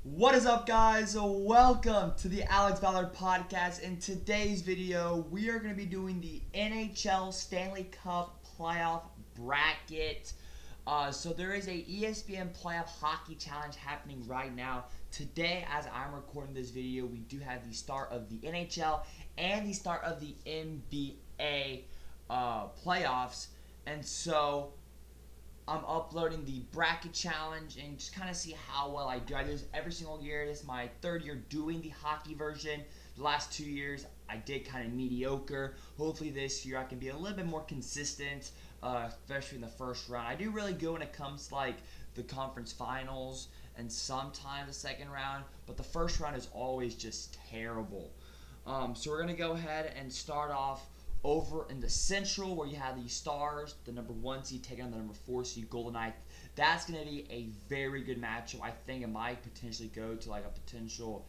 What is up, guys? Welcome to the Alex Ballard podcast. In today's video, we are going to be doing the NHL Stanley Cup playoff bracket. So there is a ESPN playoff hockey challenge happening right now. Today, as I'm recording this video, we do have the start of the NHL and the start of the NBA playoffs. And so I'm uploading the bracket challenge and just kind of see how well I do. I do this every single year. This is my third year doing the hockey version. The last 2 years I did kind of mediocre. Hopefully this year I can be a little bit more consistent, especially in the first round. I do really good when it comes to like the conference finals and sometimes the second round, but the first round is always just terrible. So we're going to go ahead and start off over in the Central, where you have the Stars, the number 1 seed, taking on the number 4 seed, Golden Knights. That's going to be a very good matchup. I think it might potentially go to like a potential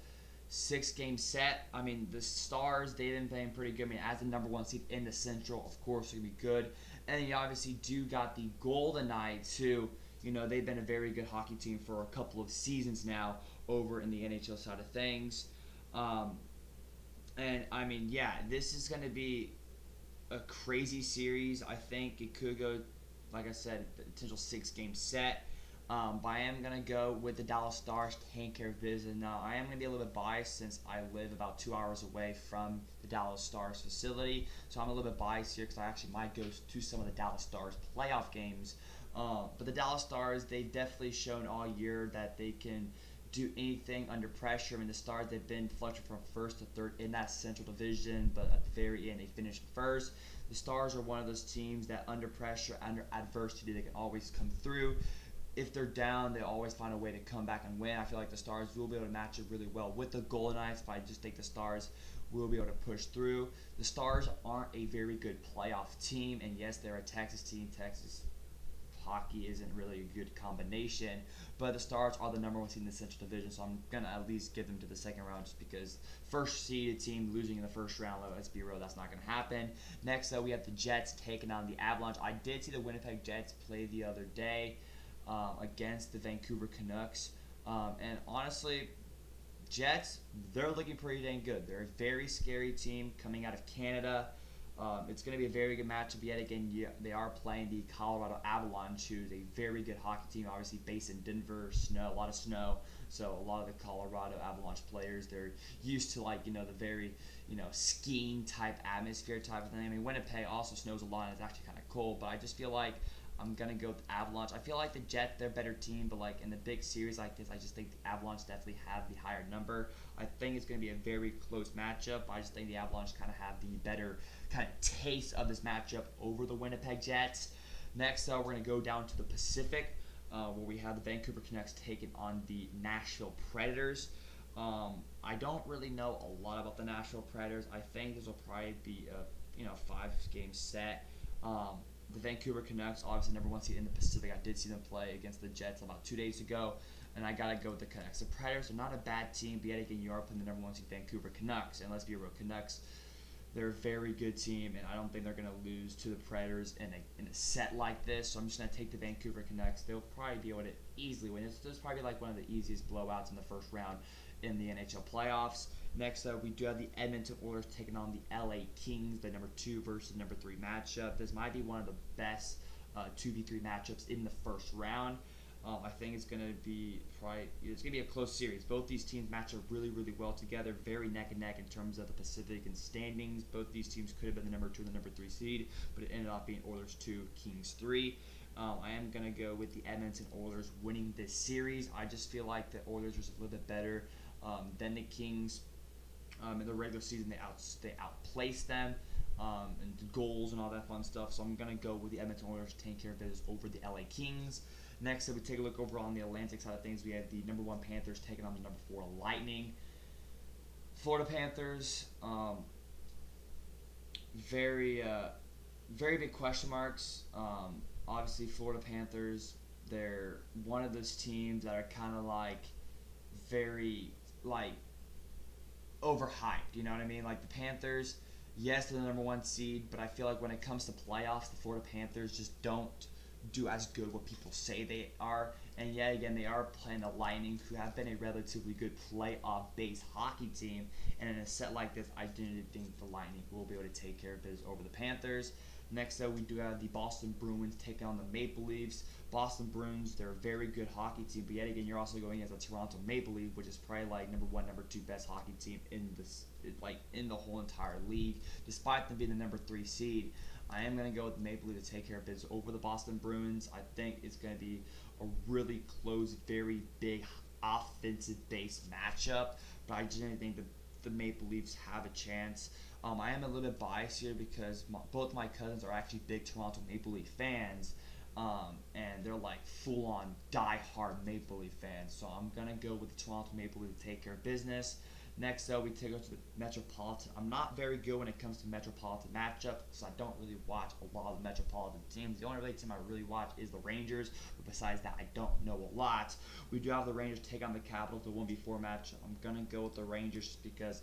6-game set. I mean, the Stars, they've been playing pretty good. I mean, as the number 1 seed in the Central, of course, it's going to be good. And then you obviously do got the Golden Knights, who, they've been a very good hockey team for a couple of seasons now over in the NHL side of things. And, I mean, yeah, this is going to be a crazy series. I think it could go, like I said, the potential 6-game set. But I am going to go with the Dallas Stars to take care of business. Now, I am going to be a little bit biased since I live about 2 hours away from the Dallas Stars facility. So I'm a little bit biased here because I actually might go to some of the Dallas Stars playoff games. But the Dallas Stars, they've definitely shown all year that they can do anything under pressure. I mean, the Stars, they've been fluctuating from first to third in that Central Division, but at the very end, they finished first. The Stars are one of those teams that under pressure, under adversity, they can always come through. If they're down, they always find a way to come back and win. I feel like the Stars will be able to match it really well with the Golden Knights. If I just think the Stars will be able to push through. The Stars aren't a very good playoff team, and yes, they're a Texas team. Texas hockey isn't really a good combination, but the Stars are the number 1 team in the Central Division, so I'm gonna at least give them to the second round just because first seeded team losing in the first round, let's be real, that's not gonna happen. Next up, we have the Jets taking on the Avalanche. I did see the Winnipeg Jets play the other day against the Vancouver Canucks, and honestly, Jets, they're looking pretty dang good. They're a very scary team coming out of Canada. It's going to be a very good matchup yet again. They are playing the Colorado Avalanche, who's a very good hockey team, obviously based in Denver. A lot of snow. So a lot of the Colorado Avalanche players, they're used to the very, skiing type atmosphere type of thing. I mean, Winnipeg also snows a lot and it's actually kind of cold, but I just feel like I'm going to go with Avalanche. I feel like the Jets, they're a better team, but like in the big series like this, I just think the Avalanche definitely have the higher number. I think it's going to be a very close matchup. I just think the Avalanche kind of have the better kind of taste of this matchup over the Winnipeg Jets. Next, we're going to go down to the Pacific, where we have the Vancouver Canucks taking on the Nashville Predators. I don't really know a lot about the Nashville Predators. I think this will probably be a 5-game set. The Vancouver Canucks, obviously number 1 seed in the Pacific. I did see them play against the Jets about 2 days ago, and I gotta go with the Canucks. The Predators are not a bad team, but yet again, you are playing the number 1 seed Vancouver Canucks, and let's be real, Canucks, they're a very good team, and I don't think they're gonna lose to the Predators in a set like this. So I'm just gonna take the Vancouver Canucks. They'll probably be able to easily win. This is probably like one of the easiest blowouts in the first round in the NHL playoffs. Next up, we do have the Edmonton Oilers taking on the LA Kings, the number 2 versus number 3 matchup. This might be one of the best 2v3 matchups in the first round. I think it's gonna be a close series. Both these teams match up really, really well together, very neck and neck in terms of the Pacific and standings. Both these teams could have been the number 2 and the number 3 seed, but it ended up being Oilers 2, Kings 3. I am gonna go with the Edmonton Oilers winning this series. I just feel like the Oilers are a little bit better than the Kings. In the regular season, they outplaced them and the goals and all that fun stuff. So I'm gonna go with the Edmonton Oilers taking care of business over the LA Kings. Next, if we take a look over on the Atlantic side of things, we have the number 1 Panthers taking on the number 4 Lightning. Florida Panthers, very big question marks. Obviously, Florida Panthers, they're one of those teams that are kind of very overhyped. You know what I mean? Like the Panthers, yes, they're the number 1 seed, but I feel like when it comes to playoffs, the Florida Panthers just don't do as good what people say they are. And yet again, they are playing the Lightning, who have been a relatively good playoff-based hockey team. And in a set like this, I didn't think the Lightning will be able to take care of business over the Panthers. Next up, we do have the Boston Bruins taking on the Maple Leafs. Boston Bruins, they're a very good hockey team, but yet again, you're also going against the Toronto Maple Leaf, which is probably like number one, number two best hockey team in this, like in the whole entire league. Despite them being the number 3 seed, I am going to go with the Maple Leaf to take care of business over the Boston Bruins. I think it's going to be a really close, very big offensive-based matchup, but I genuinely think the Maple Leafs have a chance. I am a little bit biased here because both my cousins are actually big Toronto Maple Leaf fans, and they're like full-on die-hard Maple Leaf fans. So I'm going to go with the Toronto Maple Leaf to take care of business. Next up, we take us to the Metropolitan. I'm not very good when it comes to Metropolitan matchups because I don't really watch a lot of the Metropolitan teams. The only really team I really watch is the Rangers, but besides that, I don't know a lot. We do have the Rangers take on the Capitals, the 1v4 matchup. I'm going to go with the Rangers just because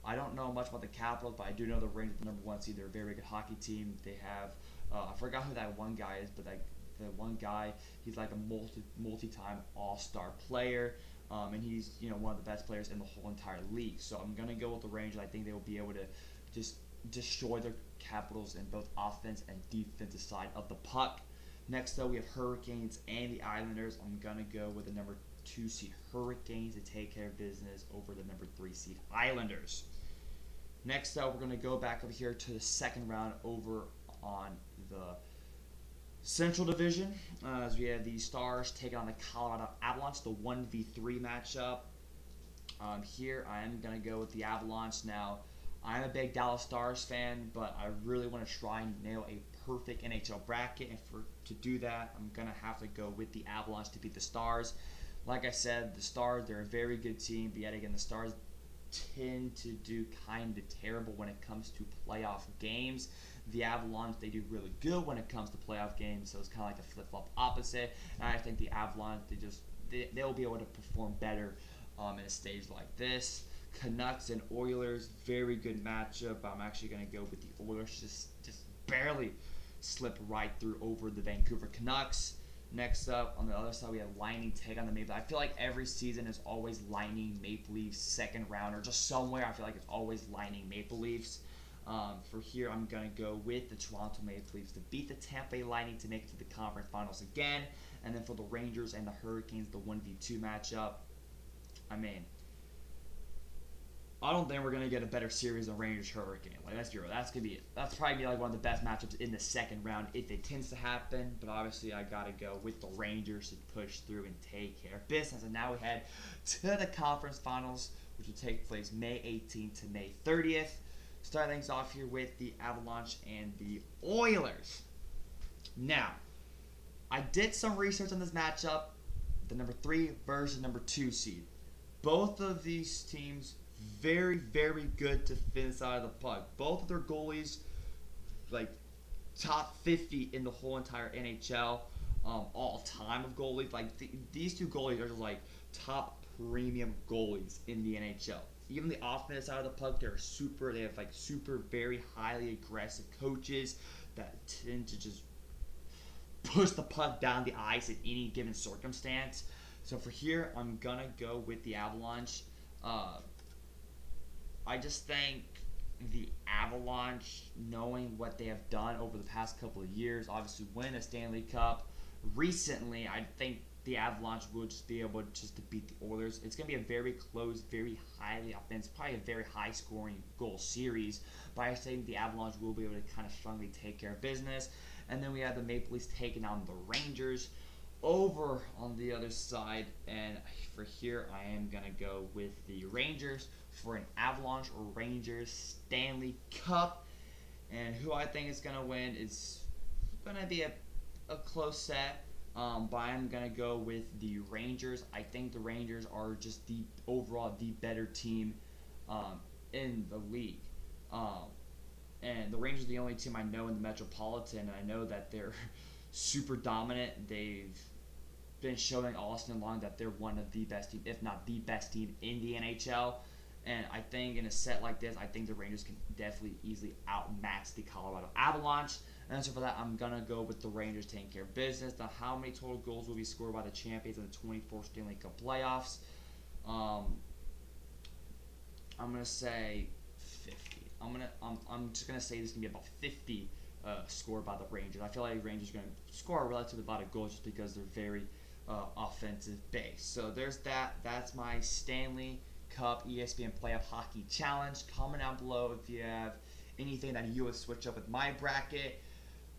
I don't know much about the Capitals, but I do know the Rangers, the number 1 seed. They're a very good hockey team. They have, I forgot who that one guy is, but the one guy, he's like a multi-time all-star player. And he's one of the best players in the whole entire league. So I'm gonna go with the Rangers. I think they will be able to just destroy their Capitals in both offense and defensive side of the puck. Next up, we have Hurricanes and the Islanders. I'm gonna go with the number 2 seed Hurricanes to take care of business over the number 3 seed Islanders. Next up, we're gonna go back up here to the second round over on the Central Division, as we have the Stars taking on the Colorado Avalanche, the 1v3 matchup. Here, I am going to go with the Avalanche. Now, I'm a big Dallas Stars fan, but I really want to try and nail a perfect NHL bracket, and to do that, I'm going to have to go with the Avalanche to beat the Stars. Like I said, the Stars, they're a very good team, but yet again, the Stars tend to do kind of terrible when it comes to playoff games. The Avalanche, they do really good when it comes to playoff games, so it's kind of like a flip-flop opposite. And I think the Avalanche, they'll be able to perform better in a stage like this. Canucks and Oilers, very good matchup. I'm actually going to go with the Oilers, just barely slip right through over the Vancouver Canucks. Next up, on the other side, we have Lightning take on the Maple Leafs. I feel like every season is always Lightning Maple Leafs second round, or just somewhere I feel like it's always Lightning Maple Leafs. For here, I'm going to go with the Toronto Maple Leafs to beat the Tampa Bay Lightning to make it to the conference finals again. And then for the Rangers and the Hurricanes, the 1v2 matchup. I mean, I don't think we're going to get a better series than Rangers Hurricane. Like, let's be real. That's probably be like one of the best matchups in the second round if it tends to happen. But obviously, I got to go with the Rangers to push through and take care of business. And now we head to the conference finals, which will take place May 18th to May 30th. Starting things off here with the Avalanche and the Oilers. Now, I did some research on this matchup. The number 3 versus number 2 seed. Both of these teams very, very good to finish side of the puck. Both of their goalies, like top 50 in the whole entire NHL, all time of goalies. Like these two goalies are just like top premium goalies in the NHL. Even the offensive side of the puck, they have like super, very highly aggressive coaches that tend to just push the puck down the ice at any given circumstance. So for here, I'm gonna go with the Avalanche. I just think the Avalanche, knowing what they have done over the past couple of years, obviously win a Stanley Cup recently, I think the Avalanche will just be able just to beat the Oilers. It's going to be a very close, very highly offensive, probably a very high-scoring goal series. But I think the Avalanche will be able to kind of strongly take care of business. And then we have the Maple Leafs taking on the Rangers over on the other side. And for here, I am going to go with the Rangers for an Avalanche or Rangers Stanley Cup. And who I think is going to win is going to be a close set. But I'm going to go with the Rangers. I think the Rangers are just the better team in the league. And the Rangers are the only team I know in the Metropolitan, and I know that they're super dominant. They've been showing all season long that they're one of the best teams, if not the best team in the NHL. And I think in a set like this, I think the Rangers can definitely easily outmatch the Colorado Avalanche. And so for that, I'm going to go with the Rangers taking care of business. Now, how many total goals will be scored by the champions in the 24 Stanley Cup playoffs? I'm going to say 50. I'm just going to say this is going to be about 50 scored by the Rangers. I feel like the Rangers are going to score a relative amount of goals just because they're very offensive based. So there's that. That's my Stanley Cup ESPN Playoff Hockey Challenge. Comment down below if you have anything that you would switch up with my bracket.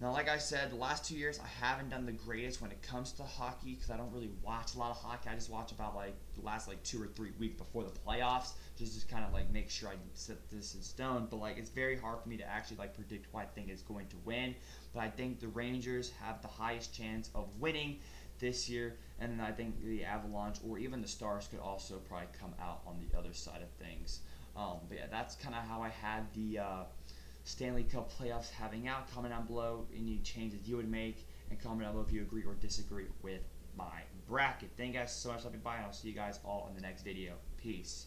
Now, like I said, the last 2 years I haven't done the greatest when it comes to hockey because I don't really watch a lot of hockey. I just watch about like the last like 2 or 3 weeks before the playoffs, just to kind of like make sure I set this in stone. But like it's very hard for me to actually like predict who I think is going to win. But I think the Rangers have the highest chance of winning this year, and then I think the Avalanche or even the Stars could also probably come out on the other side of things. But yeah, that's kind of how I had the Stanley Cup playoffs having out. Comment down below any changes you would make, and comment down below if you agree or disagree with my bracket. Thank you guys so much for stopping by, and I'll see you guys all in the next video. Peace.